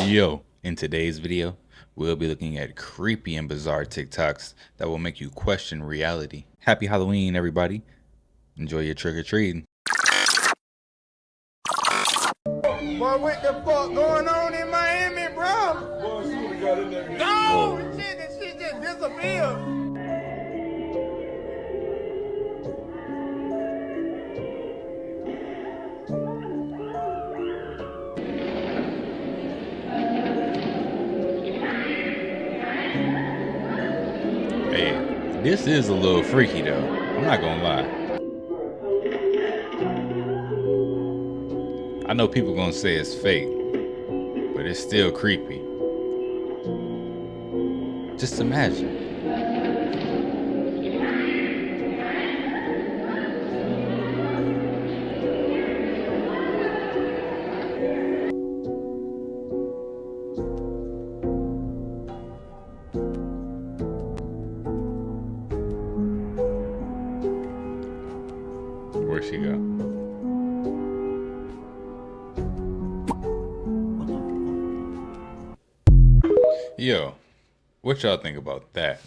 Yo, in today's video, we'll be looking at creepy and bizarre TikToks that will make you question reality. Happy Halloween, everybody. Enjoy your trick-or-treating. Boy, what the fuck going on in Miami, bro? Boy, she would've got in there. No, this shit just disappeared. Hey, this is a little freaky though. I'm not gonna lie. I know people gonna say it's fake, but it's still creepy. Just imagine. Where'd she go? Yo, what y'all think about that?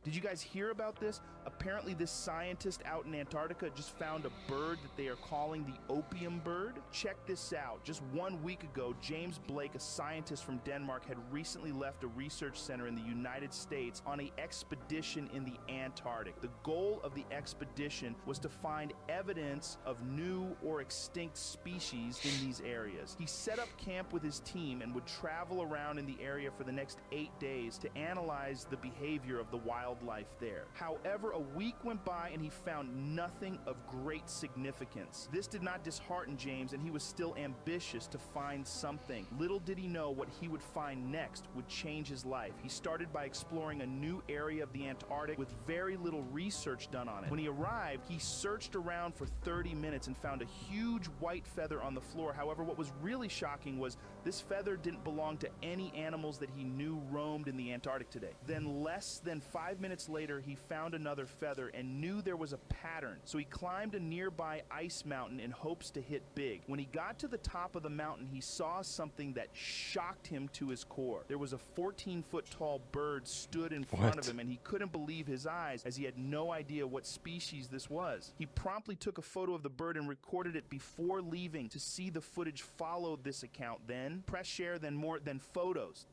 Did you guys hear about this? Apparently this scientist out in Antarctica just found a bird that they are calling the opium bird. Check this out. Just 1 week ago, James Blake, a scientist from Denmark, had recently left a research center in the United States on an expedition in the Antarctic. The goal of the expedition was to find evidence of new or extinct species in these areas. He set up camp with his team and would travel around in the area for the next 8 days to analyze the behavior of the wildlife there. However, a week went by and he found nothing of great significance. This did not dishearten James, and he was still ambitious to find something. Little did he know what he would find next would change his life. He started by exploring a new area of the Antarctic with very little research done on it. When he arrived, he searched around for 30 minutes and found a huge white feather on the floor. However, what was really shocking was this feather didn't belong to any animals that he knew roamed in the Antarctic today. Then less than 5 minutes later, he found another feather and knew there was a pattern. So he climbed a nearby ice mountain in hopes to hit big. When he got to the top of the mountain, he saw something that shocked him to his core. There was a 14-foot tall bird stood in front of him, and he couldn't believe his eyes as he had no idea what species this was. He promptly took a photo of the bird and recorded it before leaving. To see the footage follow this account, then press share, then more, then photos.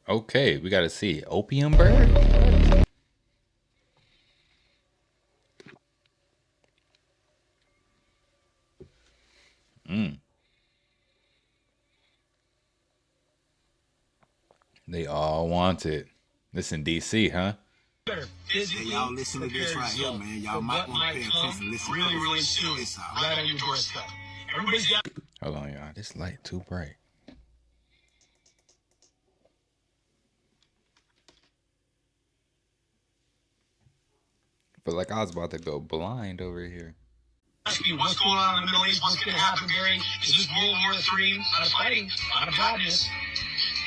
Okay, we gotta see. Opium bird? They all want it. This in DC, huh? Hey, y'all listen to this right here, man. Y'all might want to pay attention. Listen really soon. Right on your doorstep. Everybody's got. Hold on, y'all. This light too bright. Feel like I was about to go blind over here. What's going on in the Middle East? What's going to happen, Barry? Is this World War III? A lot of fighting, a lot of badness.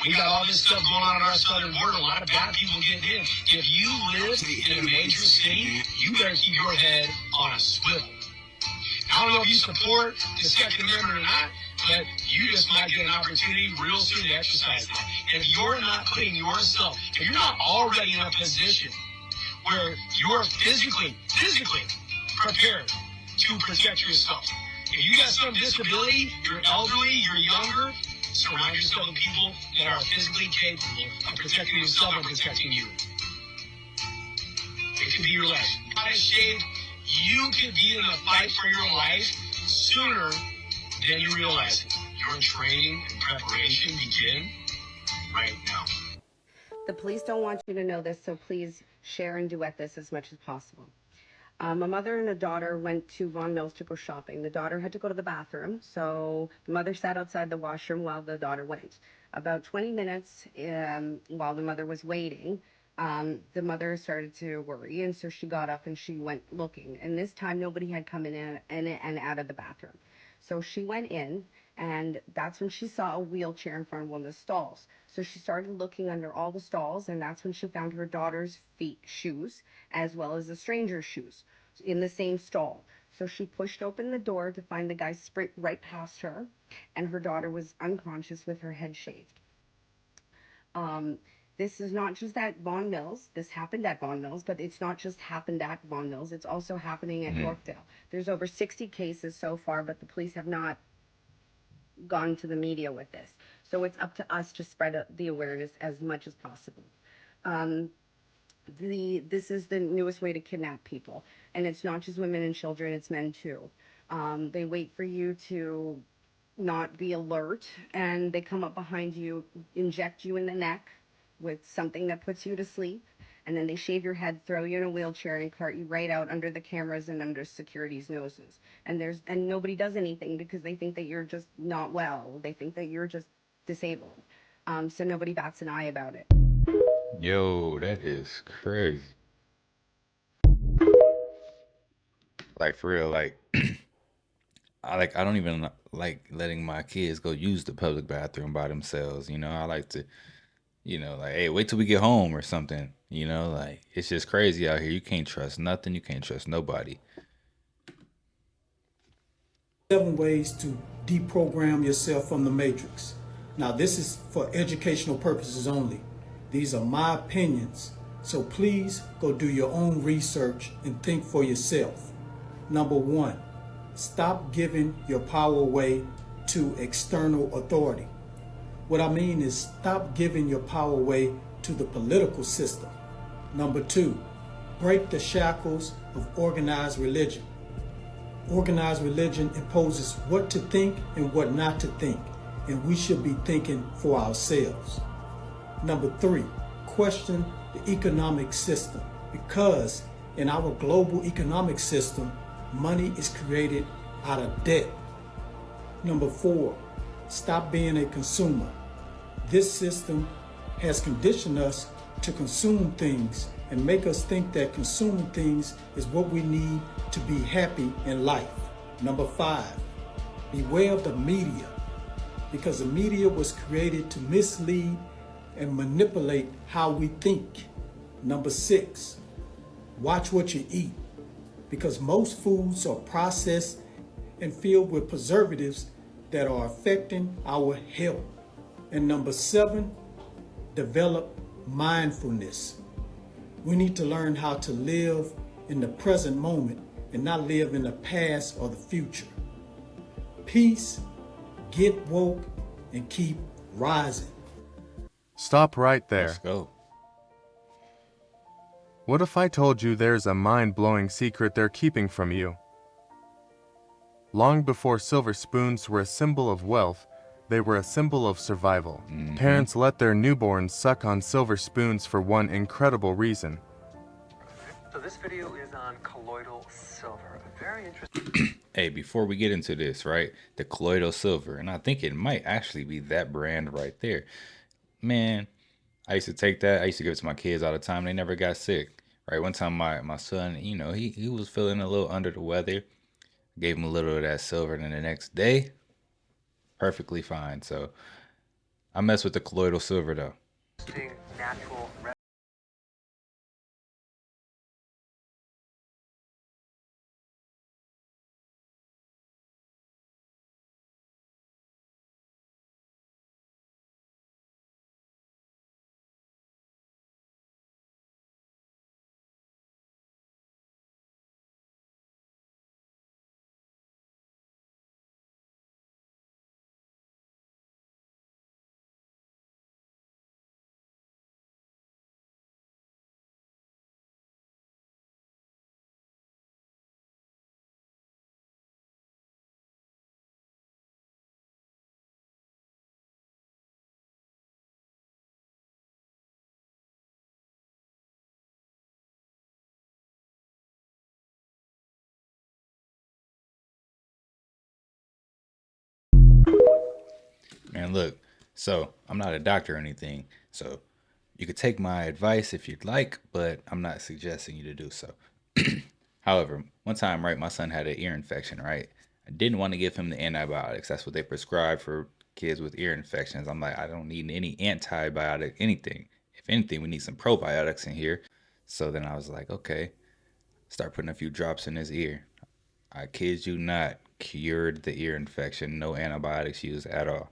We got all this stuff going on our southern border. A lot of bad people getting in. If you live in a major city, you better keep your head on a swivel. I don't know if you support the Second Amendment or not, but you just might get an opportunity real soon to exercise that. And if you're not putting yourself, if you're not already in a position where you're physically prepared to protect yourself. If you got some disability, you're elderly, you're younger, surround yourself with people that are physically capable of protecting yourself and protecting you. It could be your life. Out of shape, you could be in a fight for your life sooner than you realize it. Your training and preparation begin right now. The police don't want you to know this, so please share and duet this as much as possible. A mother and a daughter went to Vaughan Mills to go shopping. The daughter had to go to the bathroom, so the mother sat outside the washroom while the daughter went. About 20 minutes while the mother was waiting, the mother started to worry, and so she got up and she went looking. And this time, nobody had come in and out of the bathroom. So she went in, and that's when she saw a wheelchair in front of one of the stalls. So she started looking under all the stalls, and that's when she found her daughter's shoes, as well as a stranger's shoes in the same stall. So she pushed open the door to find the guy sprint right past her, and her daughter was unconscious with her head shaved. This is not just at Vaughan Mills. This happened at Vaughan Mills, but it's not just happened at Vaughan Mills. It's also happening at Yorkdale. There's over 60 cases so far, but the police have not gone to the media with this. So it's up to us to spread the awareness as much as possible. Um, this is the newest way to kidnap people, and it's not just women and children; it's men too. They wait for you to not be alert, and they come up behind you, inject you in the neck with something that puts you to sleep, and then they shave your head, throw you in a wheelchair, and cart you right out under the cameras and under security's noses. And nobody does anything because they think that you're just not well. They think that you're just disabled. So nobody bats an eye about it. Yo, that is crazy. Like for real, like I don't even like letting my kids go use the public bathroom by themselves. I like to, like, hey, wait till we get home or something. Like it's just crazy out here. You can't trust nothing. You can't trust nobody. 7 ways to deprogram yourself from the matrix. Now, this is for educational purposes only. These are my opinions, so please go do your own research and think for yourself. Number 1, stop giving your power away to external authority. What I mean is stop giving your power away to the political system. Number 2, break the shackles of organized religion. Organized religion imposes what to think and what not to think, and we should be thinking for ourselves. Number 3, question the economic system, because in our global economic system, money is created out of debt. Number 4, stop being a consumer. This system has conditioned us to consume things and make us think that consuming things is what we need to be happy in life. Number 5, beware of the media, because the media was created to mislead and manipulate how we think. Number 6, watch what you eat, because most foods are processed and filled with preservatives that are affecting our health. And number 7, develop mindfulness. We need to learn how to live in the present moment and not live in the past or the future. Peace, get woke, and keep rising. Stop right there. Let's go. What if I told you there's a mind-blowing secret they're keeping from you? Long before silver spoons were a symbol of wealth, they were a symbol of survival. Parents let their newborns suck on silver spoons for one incredible reason. So this video is on colloidal silver. Very interesting. Hey, before we get into this, right? The colloidal silver, and I think it might actually be that brand right there. Man, I used to take that. I used to give it to my kids all the time. They never got sick. Right? One time my son, he was feeling a little under the weather. Gave him a little of that silver, and then the next day, perfectly fine. So I mess with the colloidal silver though. Natural Man, look, so I'm not a doctor or anything, so you could take my advice if you'd like, but I'm not suggesting you to do so. However, one time, right, my son had an ear infection, right? I didn't want to give him the antibiotics. That's what they prescribe for kids with ear infections. I'm like, I don't need any antibiotic, anything. If anything, we need some probiotics in here. So then I was like, okay, start putting a few drops in his ear. I kid you not, cured the ear infection. No antibiotics used at all.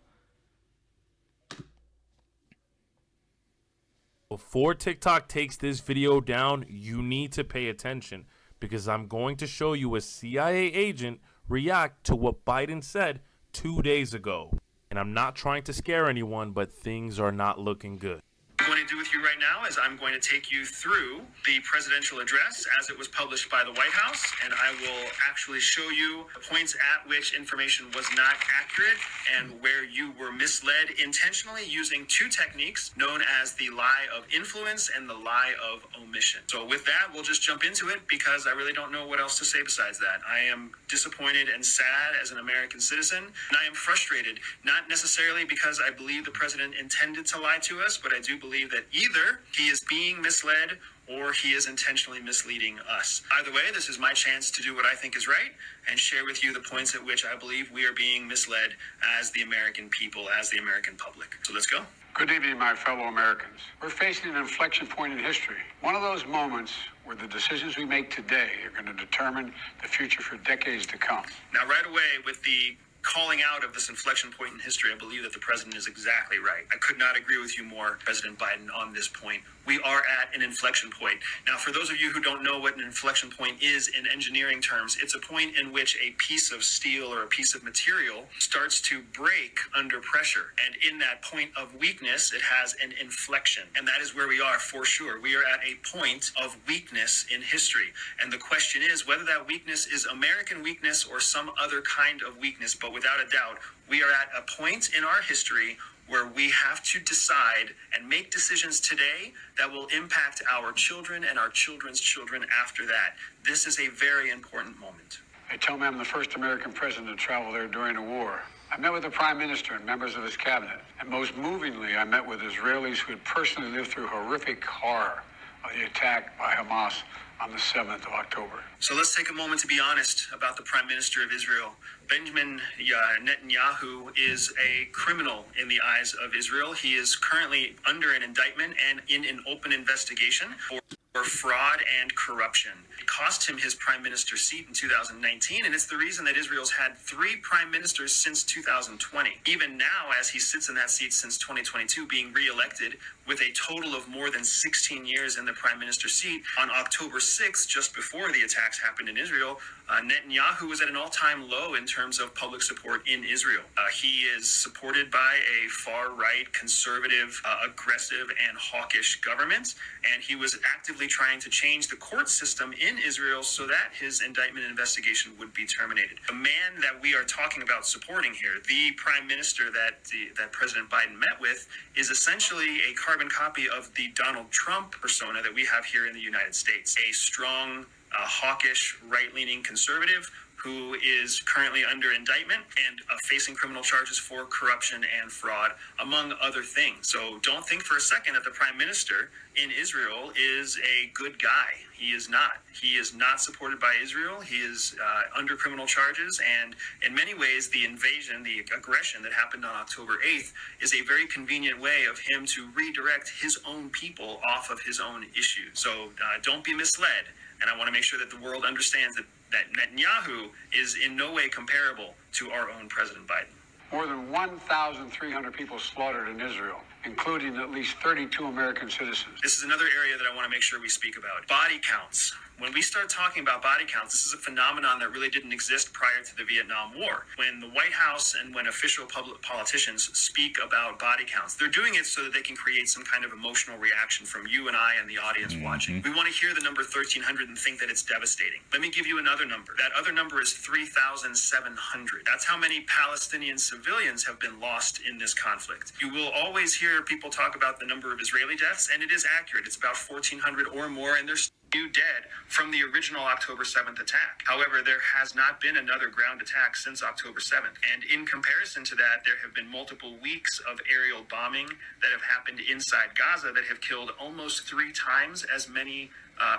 Before TikTok takes this video down, you need to pay attention because I'm going to show you a CIA agent react to what Biden said 2 days ago. And I'm not trying to scare anyone, but things are not looking good. What I'm going to do with you right now is I'm going to take you through the presidential address as it was published by the White House, and I will actually show you the points at which information was not accurate and where you were misled intentionally using two techniques known as the lie of influence and the lie of omission. So with that, we'll just jump into it because I really don't know what else to say besides that. I am disappointed and sad as an American citizen, and I am frustrated, not necessarily because I believe the president intended to lie to us, but I do believe that either he is being misled or he is intentionally misleading us. Either way, this is my chance to do what I think is right and share with you the points at which I believe we are being misled as the American people, as the American public. So let's go. Good evening, my fellow Americans. We're facing an inflection point in history. One of those moments where the decisions we make today are going to determine the future for decades to come. Now, right away, with the calling out of this inflection point in history, I believe that the president is exactly right. I could not agree with you more, President Biden, on this point. We are at an inflection point. Now, for those of you who don't know what an inflection point is in engineering terms, it's a point in which a piece of steel or a piece of material starts to break under pressure. And in that point of weakness, it has an inflection. And that is where we are for sure. We are at a point of weakness in history. And the question is whether that weakness is American weakness or some other kind of weakness. But without a doubt, we are at a point in our history where we have to decide and make decisions today that will impact our children and our children's children after that. This is a very important moment. They tell me I'm the first American president to travel there during a war. I met with the prime minister and members of his cabinet. And most movingly, I met with Israelis who had personally lived through horrific horror of the attack by Hamas on the 7th of October. So let's take a moment to be honest about the Prime Minister of Israel. Benjamin Netanyahu is a criminal in the eyes of Israel. He is currently under an indictment and in an open investigation for fraud and corruption. It cost him his prime minister seat in 2019, and it's the reason that Israel's had 3 prime ministers since 2020. Even now, as he sits in that seat since 2022, being re-elected with a total of more than 16 years in the prime minister seat, on October 6th, just before the attacks happened in Israel, Netanyahu was at an all-time low in terms of public support in Israel. He is supported by a far-right, conservative, aggressive, and hawkish government, and he was actively trying to change the court system in Israel so that his indictment investigation would be terminated. The man that we are talking about supporting here, the prime minister that President Biden met with, is essentially a carbon copy of the Donald Trump persona that we have here in the United States. A strong, hawkish, right-leaning conservative who is currently under indictment and facing criminal charges for corruption and fraud, among other things. So don't think for a second that the prime minister in Israel is a good guy. He is not. He is not supported by Israel. He is under criminal charges. And in many ways, the invasion, the aggression that happened on October 8th is a very convenient way of him to redirect his own people off of his own issues. So don't be misled. And I want to make sure that the world understands that Netanyahu is in no way comparable to our own President Biden. More than 1,300 people slaughtered in Israel, including at least 32 American citizens. This is another area that I want to make sure we speak about. Body counts. When we start talking about body counts, this is a phenomenon that really didn't exist prior to the Vietnam War. When the White House and when official public politicians speak about body counts, they're doing it so that they can create some kind of emotional reaction from you and I and the audience watching. We want to hear the number 1,300 and think that it's devastating. Let me give you another number. That other number is 3,700. That's how many Palestinian civilians have been lost in this conflict. You will always hear people talk about the number of Israeli deaths, and it is accurate. It's about 1,400 or more, and there's few dead from the original October 7th attack. However, there has not been another ground attack since October 7th. And in comparison to that, there have been multiple weeks of aerial bombing that have happened inside Gaza that have killed almost 3 times as many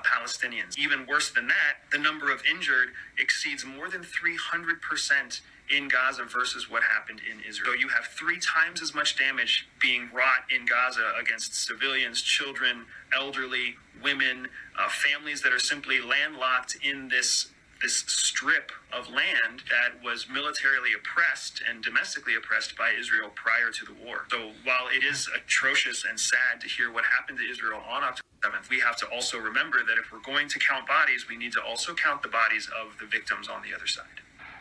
Palestinians. Even worse than that, the number of injured exceeds more than 300% in Gaza versus what happened in Israel. So you have 3 times as much damage being wrought in Gaza against civilians, children, elderly, women, families that are simply landlocked in this this strip of land that was militarily oppressed and domestically oppressed by Israel prior to the war. So while it is atrocious and sad to hear what happened to Israel on October 7th, we have to also remember that if we're going to count bodies, we need to also count the bodies of the victims on the other side.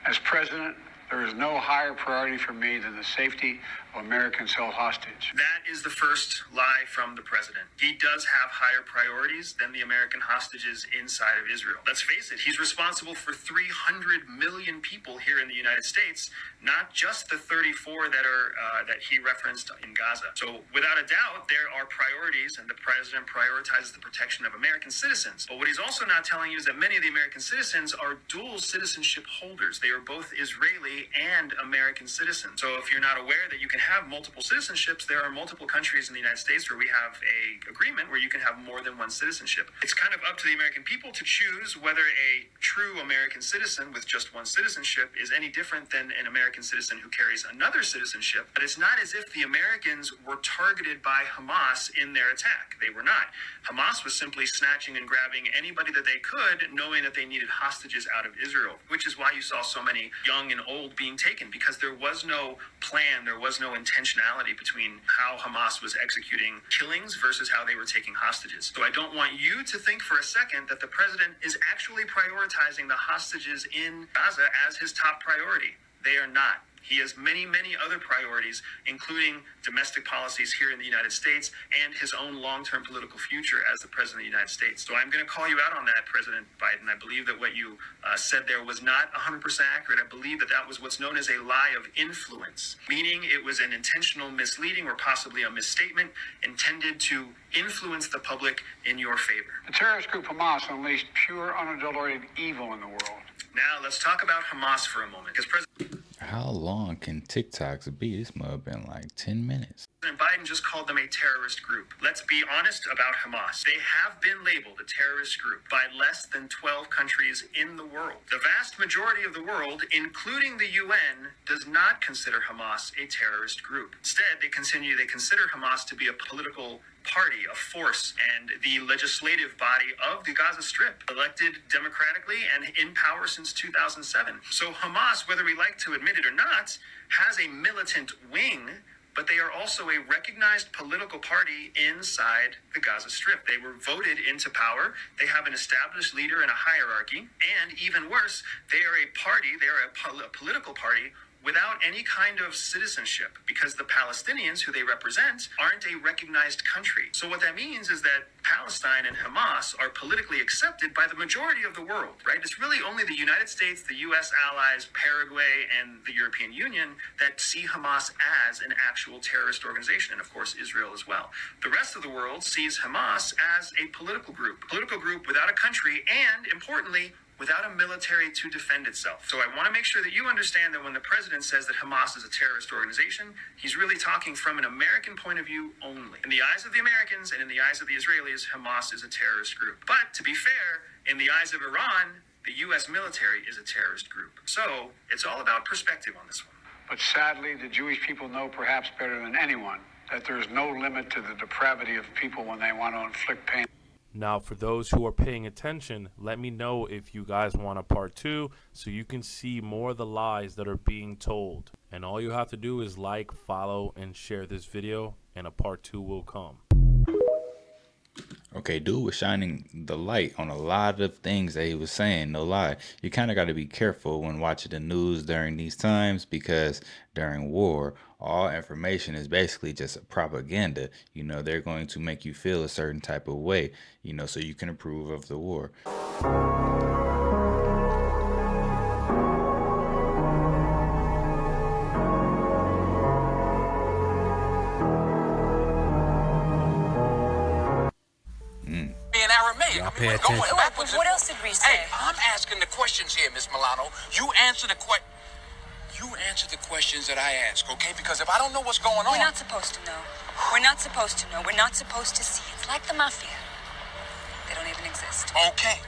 As president, there is no higher priority for me than the safety of Americans held hostage. That is the first lie from the president. He does have higher priorities than the American hostages inside of Israel. Let's face it, he's responsible for 300 million people here in the United States, not just the 34 that he referenced in Gaza. So without a doubt, there are priorities, and the president prioritizes the protection of American citizens. But what he's also not telling you is that many of the American citizens are dual citizenship holders. They are both Israeli and American citizens. So if you're not aware that you can have multiple citizenships, there are multiple countries in the United States where we have a agreement where you can have more than one citizenship. It's kind of up to the American people to choose whether a true American citizen with just one citizenship is any different than an American citizen who carries another citizenship. But it's not as if the Americans were targeted by Hamas in their attack. They were not. Hamas was simply snatching and grabbing anybody that they could, knowing that they needed hostages out of Israel, which is why you saw so many young and old being taken, because there was no plan, there was no intentionality between how Hamas was executing killings versus how they were taking hostages. So I don't want you to think for a second that the president is actually prioritizing the hostages in Gaza as his top priority. They are not. He has many, many other priorities, including domestic policies here in the United States and his own long-term political future as the President of the United States. So I'm going to call you out on that, President Biden. I believe that what you said there was not 100% accurate. I believe that that was what's known as a lie of influence, meaning it was an intentional misleading or possibly a misstatement intended to influence the public in your favor. The terrorist group Hamas unleashed pure, unadulterated evil in the world. Now, let's talk about Hamas for a moment, because How long can Tik Toks be? This must have been like 10 minutes. President Biden just called them a terrorist group. Let's be honest about Hamas. They have been labeled a terrorist group by less than 12 countries in the world. The vast majority of the world, including the UN, does not consider Hamas a terrorist group. Instead, they consider Hamas to be a political party, a force, and the legislative body of the Gaza Strip, elected democratically and in power since 2007. So Hamas, whether we like to admit it or not, has a militant wing, but they are also a recognized political party inside the Gaza Strip. They were voted into power. They have an established leader and a hierarchy. And even worse, they are a party, they are a political party without any kind of citizenship, because the Palestinians who they represent aren't a recognized country. So what that means is that Palestine and Hamas are politically accepted by the majority of the world, right? It's really only the United States, the U.S. allies, Paraguay, and the European Union that see Hamas as an actual terrorist organization, and of course Israel as well. The rest of the world sees Hamas as a political group without a country, and importantly, without a military to defend itself. So I want to make sure that you understand that when the president says that Hamas is a terrorist organization, he's really talking from an American point of view only. In the eyes of the Americans and in the eyes of the Israelis, Hamas is a terrorist group. But to be fair, in the eyes of Iran, the U.S. military is a terrorist group. So it's all about perspective on this one. But sadly, the Jewish people know perhaps better than anyone that there is no limit to the depravity of people when they want to inflict pain. Now, for those who are paying attention, let me know if you guys want a part 2 so you can see more of the lies that are being told. And all you have to do is like, follow, and share this video, and a part 2 will come. Okay, dude was shining the light on a lot of things that he was saying, no lie. You kind of got to be careful when watching the news during these times, because during war, all information is basically just a propaganda. You know, they're going to make you feel a certain type of way, you know, so you can approve of the war. Y'all pay attention. What else did we say? Hey, I'm asking the questions here, Miss Milano. You answer the questions that I ask, okay? Because if I don't know what's going on... We're not supposed to know. We're not supposed to know. We're not supposed to see. It's like the mafia. They don't even exist. Okay.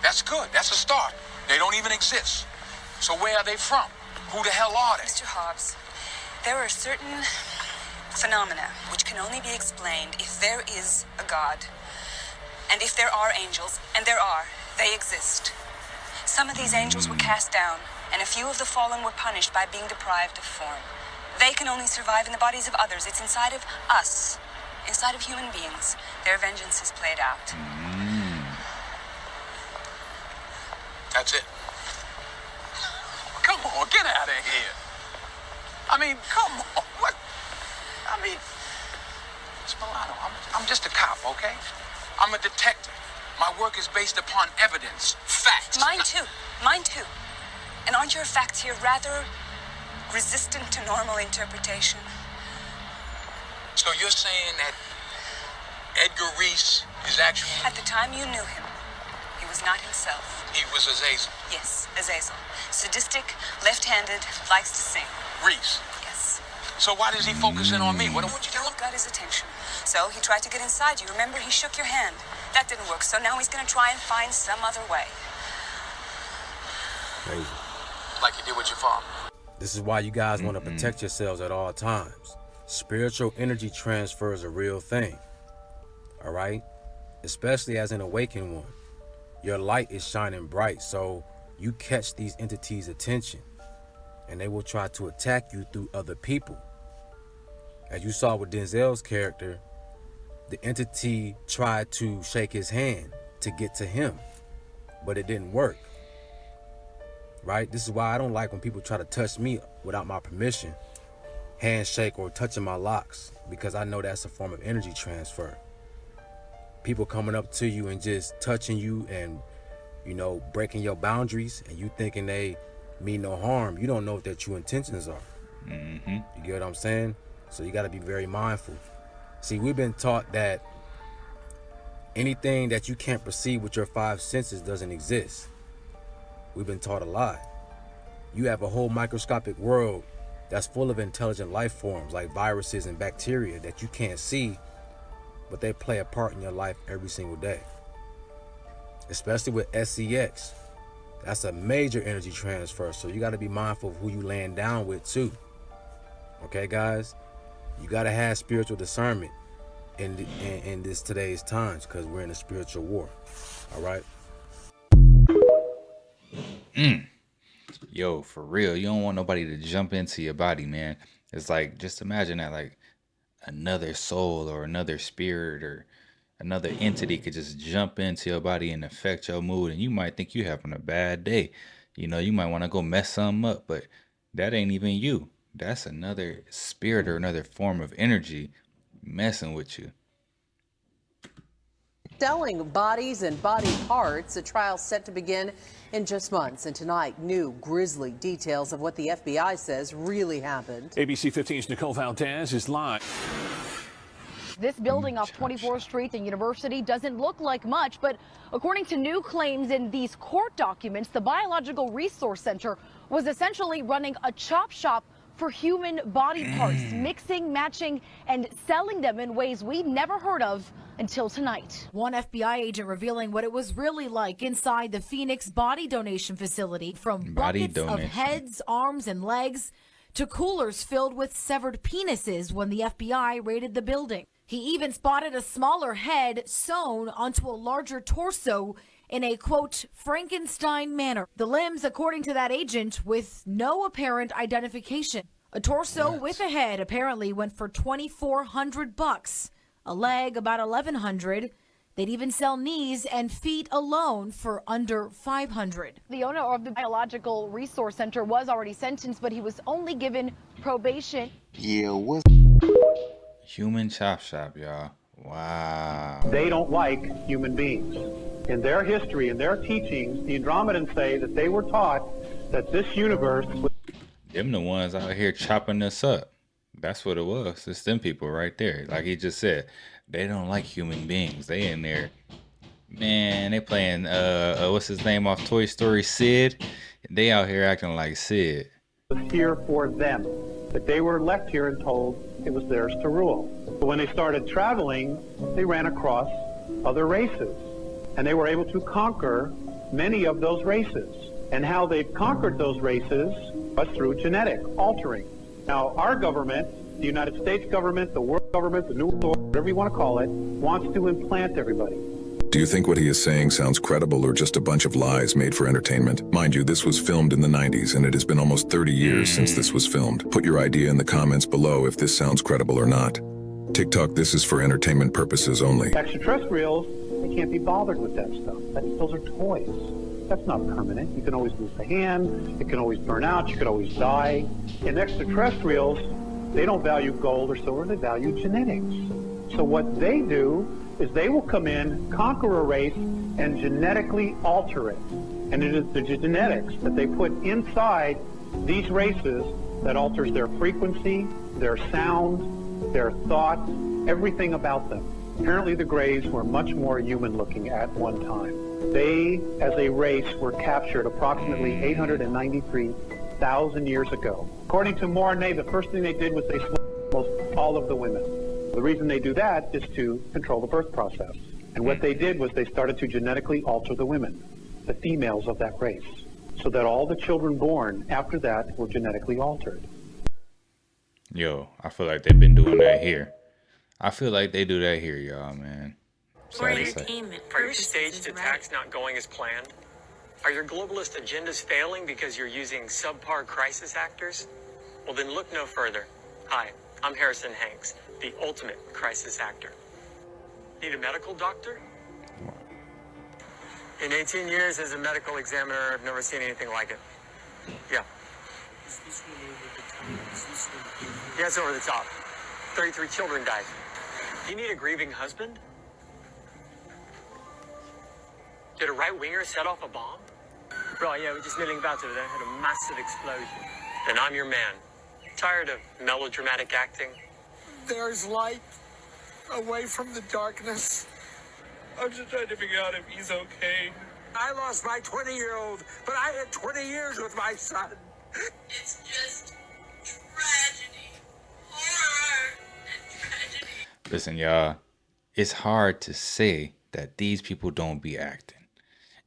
That's good. That's a start. They don't even exist. So where are they from? Who the hell are they? Mr. Hobbs, there are certain phenomena which can only be explained if there is a God. And if there are angels, and there are, they exist. Some of these angels were cast down, and a few of the fallen were punished by being deprived of form. They can only survive in the bodies of others. It's inside of us, inside of human beings. Their vengeance is played out. That's it. Come on, get out of here. I mean, come on. What? I mean, Miss Milano, I'm just a cop, okay? I'm a detective. My work is based upon evidence, facts. Mine too. Mine too. And aren't your facts here rather resistant to normal interpretation? So you're saying that Edgar Reese is actually... At the time you knew him, he was not himself. He was Azazel. Yes, Azazel. Sadistic, left-handed, likes to sing. Reese. Yes. So why does he focus in on me? What you You got his attention. So he tried to get inside you. Remember, he shook your hand. That didn't work, so now he's going to try and find some other way. Crazy. Like you did with your father. This is why you guys want to protect yourselves at all times. Spiritual energy transfer is a real thing. All right? Especially as an awakened one. Your light is shining bright, so you catch these entities' attention. And they will try to attack you through other people. As you saw with Denzel's character, the entity tried to shake his hand to get to him, but it didn't work. Right? This is why I don't like when people try to touch me without my permission, handshake or touching my locks, because I know that's a form of energy transfer. People coming up to you and just touching you and, you know, breaking your boundaries, and you thinking they mean no harm. You don't know what their true intentions are. You get what I'm saying? So you got to be very mindful. See, we've been taught that anything that you can't perceive with your five senses doesn't exist. We've been taught a lie. You have a whole microscopic world that's full of intelligent life forms like viruses and bacteria that you can't see, but they play a part in your life every single day. Especially with SCX. That's a major energy transfer, so you got to be mindful of who you laying down with too. Okay, guys? You got to have spiritual discernment in this today's times, because we're in a spiritual war. All right? Yo, for real, you don't want nobody to jump into your body, man. It's like, just imagine that, like, another soul or another spirit or another entity could just jump into your body and affect your mood, and you might think you're having a bad day. You know, you might want to go mess something up, but that ain't even you. That's another spirit or another form of energy messing with you. Selling bodies and body parts, a trial set to begin in just months. And tonight, new grisly details of what the FBI says really happened. ABC 15's Nicole Valdez is live. This building off 24th Street and University doesn't look like much, but according to new claims in these court documents, the Biological Resource Center was essentially running a chop shop for human body parts, mixing, matching, and selling them in ways we never heard of until tonight. One FBI agent revealing what it was really like inside the Phoenix body donation facility, from buckets of heads, arms, and legs to coolers filled with severed penises when the FBI raided the building. He even spotted a smaller head sewn onto a larger torso in a, quote, Frankenstein manner. The limbs, according to that agent, with no apparent identification. A torso with a head apparently went for $2,400. A leg about $1,100. They'd even sell knees and feet alone for under $500. The owner of the Biological Resource Center was already sentenced, but he was only given probation. Yeah, what? Human chop shop, y'all. Wow. They don't like human beings. In their history, in their teachings, the Andromedans say that they were taught that this universe was... Them the ones out here chopping us up. That's what it was. It's them people right there. Like he just said, they don't like human beings. They in there, man, they playing, what's his name off Toy Story, Sid? They out here acting like Sid. ...was here for them. That they were left here and told it was theirs to rule. But when they started traveling, they ran across other races. And they were able to conquer many of those races. And how they've conquered those races was through genetic altering. Now, our government, the United States government, the world government, the New World Order, whatever you want to call it, wants to implant everybody. Do you think what he is saying sounds credible or just a bunch of lies made for entertainment? Mind you, this was filmed in the 90s, and it has been almost 30 years since this was filmed. Put your idea in the comments below if this sounds credible or not. TikTok, this is for entertainment purposes only. Extraterrestrials, they can't be bothered with that stuff. Those are toys. That's not permanent. You can always lose the hand, it can always burn out, you could always die. And extraterrestrials, they don't value gold or silver, they value genetics. So what they do is they will come in, conquer a race, and genetically alter it. And it is the genetics that they put inside these races that alters their frequency, their sound, their thoughts, everything about them. Apparently the Greys were much more human-looking at one time. They, as a race, were captured approximately 893,000 years ago. According to Mornay, the first thing they did was they slaughtered almost all of the women. The reason they do that is to control the birth process. And what they did was they started to genetically alter the women, the females of that race, so that all the children born after that were genetically altered. Yo, I feel like they've been doing that here. I feel like they do that here, y'all, man. For entertainment. Are your staged attacks not going as planned? Are your globalist agendas failing because you're using subpar crisis actors? Well, then look no further. Hi, I'm Harrison Hanks, the ultimate crisis actor. Need a medical doctor? In 18 years as a medical examiner, I've never seen anything like it. Yeah. Is this one over the top? Is this one over? Yeah, it's over the top. 33 children died. You need a grieving husband? Did a right-winger set off a bomb? Right, yeah, we're just milling about over there. Had a massive explosion. Then I'm your man. Tired of melodramatic acting? There's light away from the darkness. I'm just trying to figure out if he's okay. I lost my 20-year-old, but I had 20 years with my son. It's just tragedy. Horror and tragedy. Listen, y'all, it's hard to say that these people don't be acting.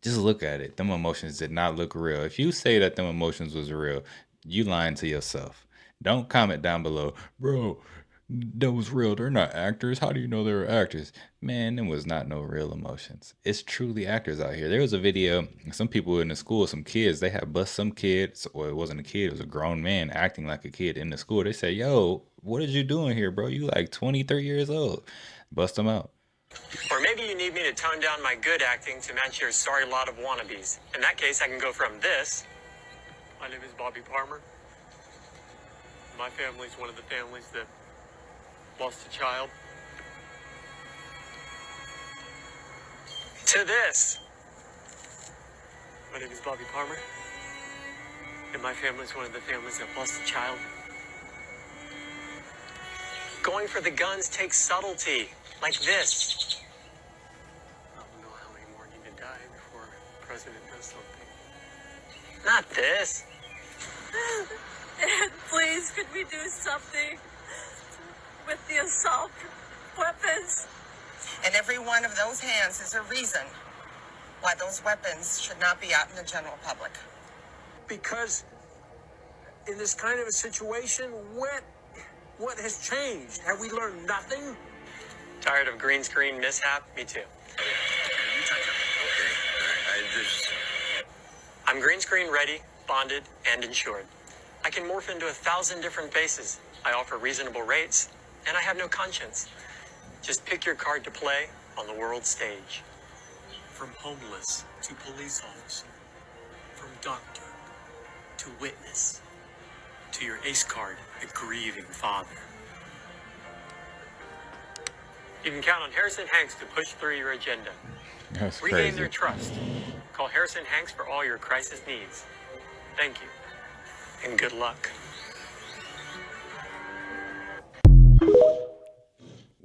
Just look at it. Them emotions did not look real. If you say that them emotions was real, you lying to yourself. Don't comment down below, bro, that was real. They're not actors. How do you know they were actors? Man, them was not no real emotions. It's truly actors out here. There was a video, some people in the school, some kids, they had bust some kids, or it wasn't a kid, it was a grown man acting like a kid in the school. They said, yo, what are you doing here, bro? You like 23 years old. Bust them out. Or maybe you need me to tone down my good acting to match your sorry lot of wannabes. In that case, I can go from this. My name is Bobby Palmer. My family's one of the families that lost a child. To this. My name is Bobby Palmer. And my family's one of the families that lost a child. Going for the guns takes subtlety, like this. I don't know how many more need to die before the president does something. Not this. Dad, please, could we do something with the assault weapons? And every one of those hands is a reason why those weapons should not be out in the general public. Because in this kind of a situation, what has changed? Have we learned nothing? Tired of green screen mishap? Me too. I'm green screen ready, bonded, and insured. I can morph into 1,000 different faces. I offer reasonable rates, and I have no conscience. Just pick your card to play on the world stage. From homeless to police officer, from doctor to witness, to your ace card, the grieving father. You can count on Harrison Hanks to push through your agenda. That's Regain crazy. their trust. Call Harrison Hanks for all your crisis needs. Thank you, and good luck.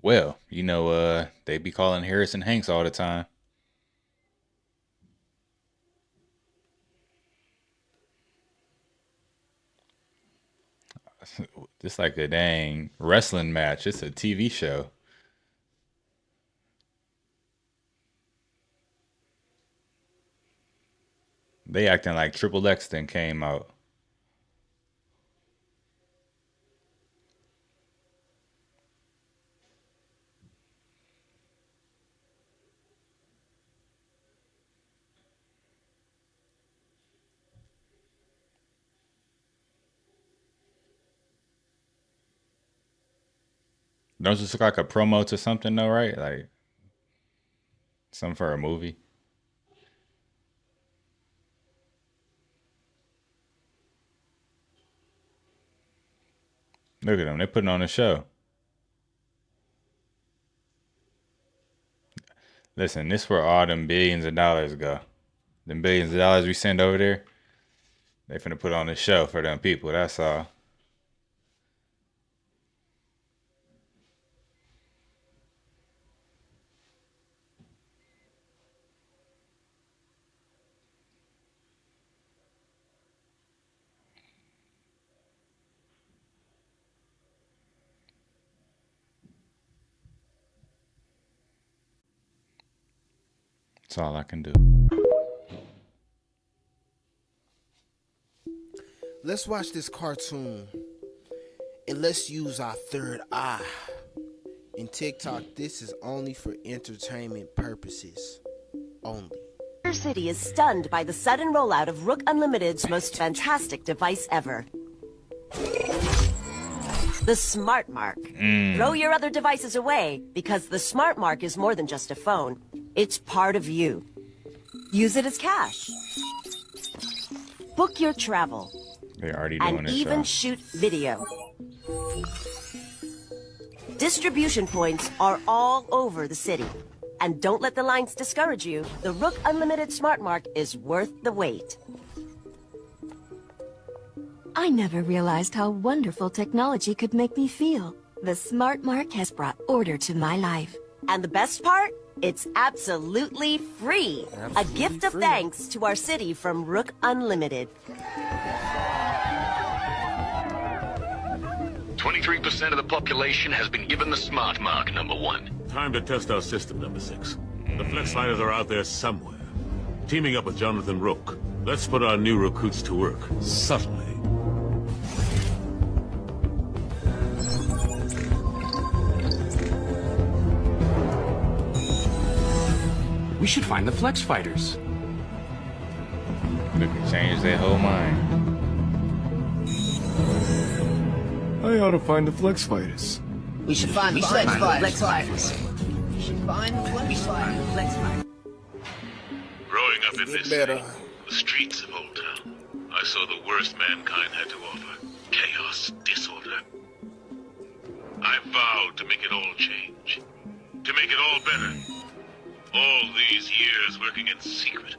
Well, you know, they be calling Harrison Hanks all the time. It's like a dang wrestling match. It's a TV show. They acting like Triple X then came out. Don't this look like a promo to something though, right? Like something for a movie. Look at them. They're putting on a show. Listen, this where all them billions of dollars go. Them billions of dollars we send over there, they finna put on a show for them people. That's all. That's all I can do. Let's watch this cartoon and let's use our third eye. In TikTok, this is only for entertainment purposes only. City is stunned by the sudden rollout of Rook Unlimited's most fantastic device ever. The Smart Mark. Throw your other devices away because the Smart Mark is more than just a phone. It's part of you. Use it as cash. Book your travel. They're already doing and this, even y'all. shoot video. Distribution points are all over the city. And don't let the lines discourage you. The Rook Unlimited Smart Mark is worth the wait. I never realized how wonderful technology could make me feel. The Smart Mark has brought order to my life. And the best part? It's absolutely free. A gift of thanks to our city from Rook Unlimited. 23% of the population has been given the Smart Mark, number 1. Time to test our system, number 6. The Flex Fighters are out there somewhere. Teaming up with Jonathan Rook. Let's put our new recruits to work, subtly. We should find the Flex Fighters. They could change their whole mind. I ought to find the Flex Fighters. We should find the Flex Fighters. We should find the Flex Fighters. Growing up in this city, the streets of Old Town, I saw the worst mankind had to offer. Chaos, disorder. I vowed to make it all change. To make it all better. All these years working in secret.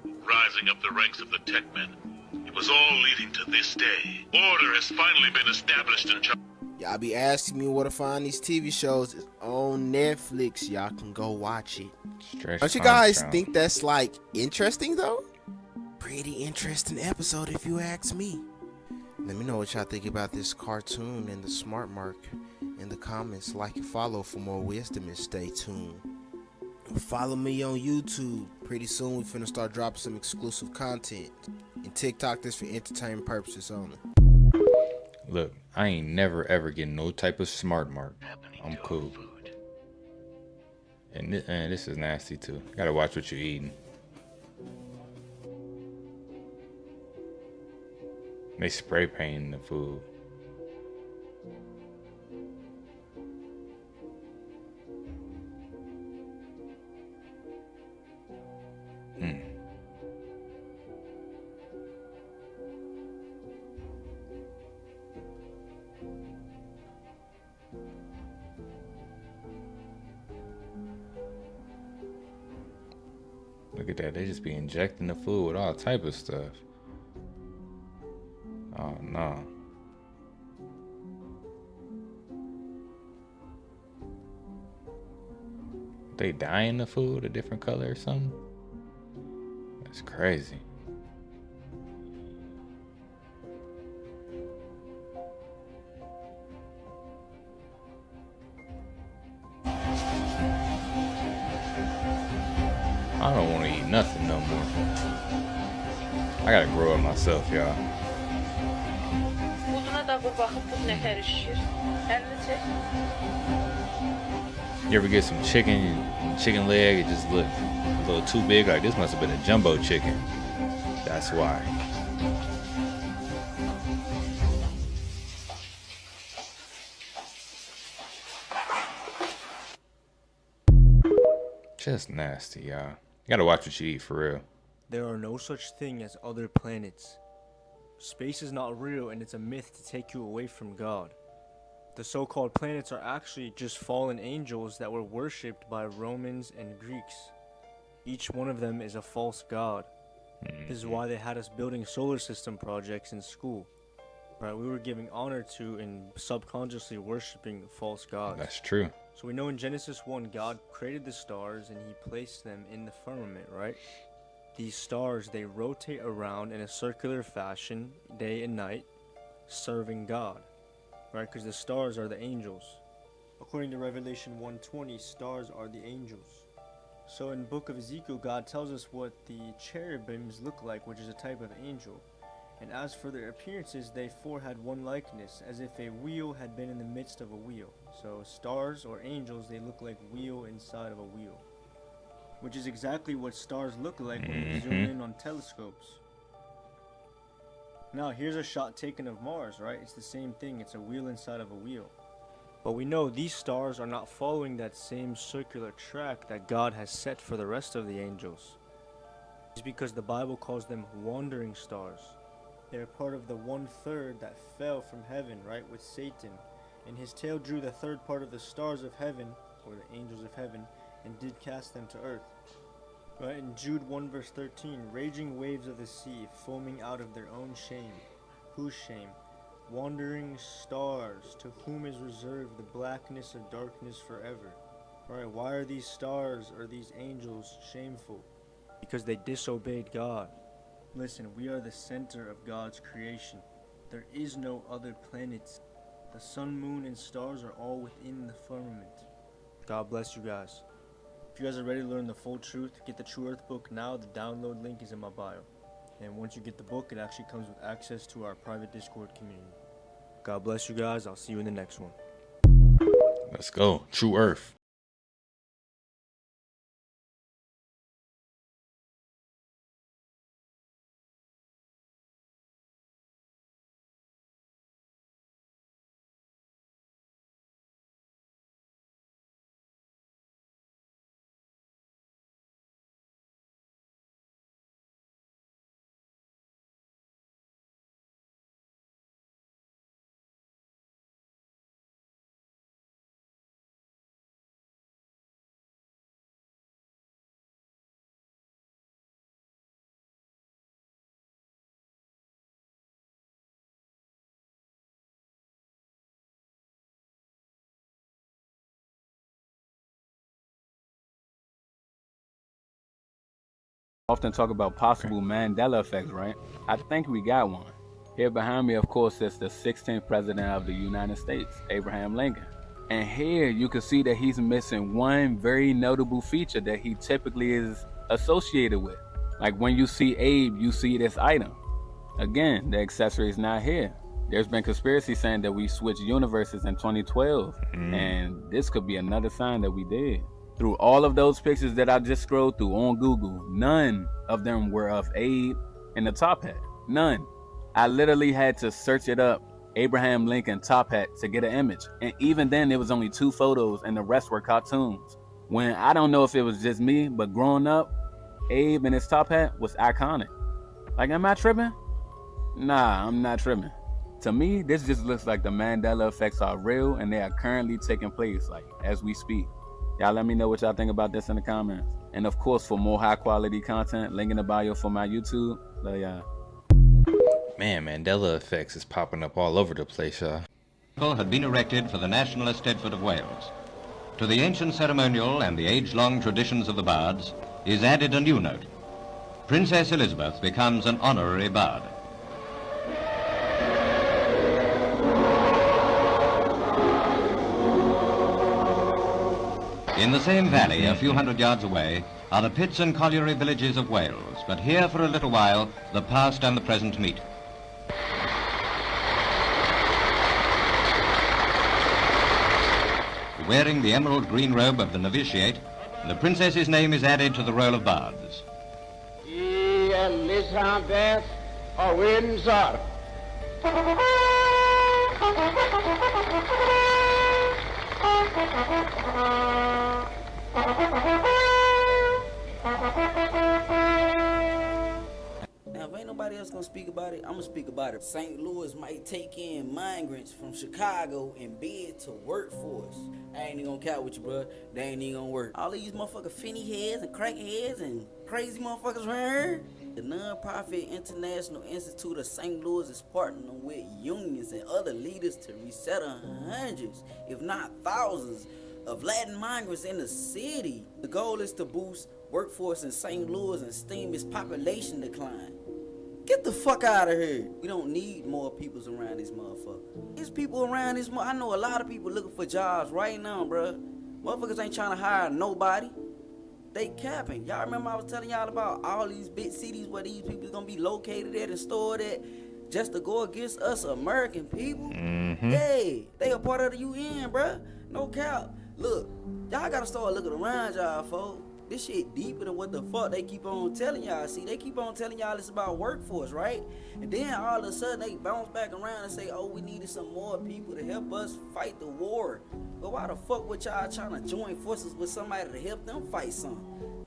Rising up the ranks of the tech men. It was all leading to this day. Order has finally been established in China. Y'all be asking me where to find these TV shows. It's on Netflix. Y'all can go watch it. Don't you guys think that's like interesting though? Pretty interesting episode if you ask me. Let me know what y'all think about this cartoon and the Smart Mark in the comments. Like and follow for more wisdom and stay tuned. Follow me on YouTube. Pretty soon we finna start dropping some exclusive content. And TikTok, this for entertainment purposes only. Look, I ain't never ever getting no type of Smart Mark. I'm cool. And this is nasty too. Gotta watch what you're eating. They spray painting the food. Look at that. They just be injecting the food with all type of stuff. Oh no. They dyeing the food a different color or something? That's crazy. I don't want to eat nothing no more. I gotta grow up myself, y'all. You ever get some chicken leg? It just looked a little too big. Like this must have been a jumbo chicken. That's why. Just nasty, y'all. You gotta watch what you eat, for real. There are no such thing as other planets. Space is not real, and it's a myth to take you away from God. The so-called planets are actually just fallen angels that were worshipped by Romans and Greeks. Each one of them is a false god. This is why they had us building solar system projects in school. Right, we were giving honor to and subconsciously worshipping false gods. That's true. So we know in Genesis 1, God created the stars and he placed them in the firmament, right? These stars, they rotate around in a circular fashion, day and night, serving God, right? Because the stars are the angels. According to Revelation 1:20, stars are the angels. So in book of Ezekiel, God tells us what the cherubims look like, which is a type of angel. And as for their appearances, they four had one likeness, as if a wheel had been in the midst of a wheel. So stars or angels, they look like wheel inside of a wheel. Which is exactly what stars look like when you zoom in on telescopes. Now here's a shot taken of Mars, right? It's the same thing, it's a wheel inside of a wheel. But we know these stars are not following that same circular track that God has set for the rest of the angels. It's because the Bible calls them wandering stars. They're part of the 1/3 that fell from heaven, right, with Satan. And his tail drew the third part of the stars of heaven, or the angels of heaven, and did cast them to earth. Right, in Jude 1 verse 13, raging waves of the sea, foaming out of their own shame. Whose shame? Wandering stars, to whom is reserved the blackness of darkness forever. Right, why are these stars or these angels shameful? Because they disobeyed God. Listen, we are the center of God's creation. There is no other planets. The sun, moon, and stars are all within the firmament. God bless you guys. If you guys are ready to learn the full truth, get the True Earth book now. The download link is in my bio. And once you get the book, it actually comes with access to our private Discord community. God bless you guys. I'll see you in the next one. Let's go. True Earth. Often talk about possible Mandela effects, right? I think we got one. Here behind me, of course, is the 16th president of the United States, Abraham Lincoln. And here you can see that he's missing one very notable feature that he typically is associated with. Like when you see Abe, you see this item. Again, the accessory is not here. There's been conspiracy saying that we switched universes in 2012, and this could be another sign that we did. Through all of those pictures that I just scrolled through on Google, none of them were of Abe in the top hat. None. I literally had to search it up, Abraham Lincoln top hat, to get an image. And even then, there was only 2 photos and the rest were cartoons. When I don't know if it was just me, but growing up, Abe in his top hat was iconic. Like, am I tripping? Nah, I'm not tripping. To me, this just looks like the Mandela effects are real and they are currently taking place, like, as we speak. Y'all let me know what y'all think about this in the comments. And of course, for more high quality content, link in the bio for my YouTube. Love y'all. Man, Mandela effects is popping up all over the place, y'all. Had been erected for the national esteadford of Wales. To the ancient ceremonial and the age-long traditions of the bards is added a new note. Princess Elizabeth becomes an honorary bard. In the same valley, a few hundred yards away, are the pits and colliery villages of Wales, but here for a little while, the past and the present meet. Wearing the emerald green robe of the novitiate, the princess's name is added to the roll of bards. Elizabeth of Windsor. gonna speak about it, I'm gonna speak about it. St. Louis might take in migrants from Chicago and bid to workforce. I ain't even gonna count with you, bro. They ain't even gonna work. All these motherfucking finny heads and crack heads and crazy motherfuckers around here. The non-profit International Institute of St. Louis is partnering with unions and other leaders to resettle hundreds, if not thousands, of Latin migrants in the city. The goal is to boost workforce in St. Louis and stem its population decline. Get the fuck out of here. We don't need more peoples around this motherfucker. There's people around this I know a lot of people looking for jobs right now, bruh. Motherfuckers ain't trying to hire nobody. They capping. Y'all remember I was telling y'all about all these big cities where these people gonna be located at and stored at just to go against us American people? Hey, they a part of the UN, bruh. No cap. Look, y'all gotta start looking around y'all, folks. This shit deeper than what the fuck they keep on telling y'all. See, they keep on telling y'all it's about workforce, right? And then all of a sudden they bounce back around and say, oh, we needed some more people to help us fight the war. But why the fuck would y'all trying to join forces with somebody to help them fight something?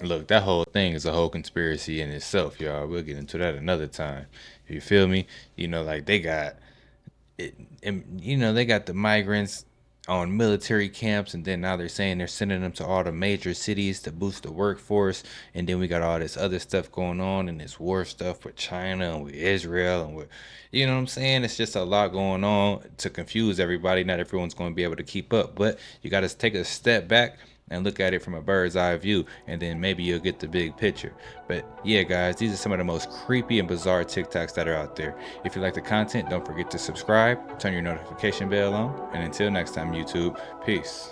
Look, that whole thing is a whole conspiracy in itself, y'all. We'll get into that another time. You feel me? You know, like they got it, and, you know, they got the migrants on military camps, and then now they're saying they're sending them to all the major cities to boost the workforce. And then we got all this other stuff going on, and this war stuff with China and with Israel and with, you know what I'm saying? It's just a lot going on to confuse everybody. Not everyone's going to be able to keep up, but you got to take a step back and look at it from a bird's eye view, and then maybe you'll get the big picture. But yeah, guys, these are some of the most creepy and bizarre TikToks that are out there. If you like the content, don't forget to subscribe, turn your notification bell on, and until next time, YouTube, peace.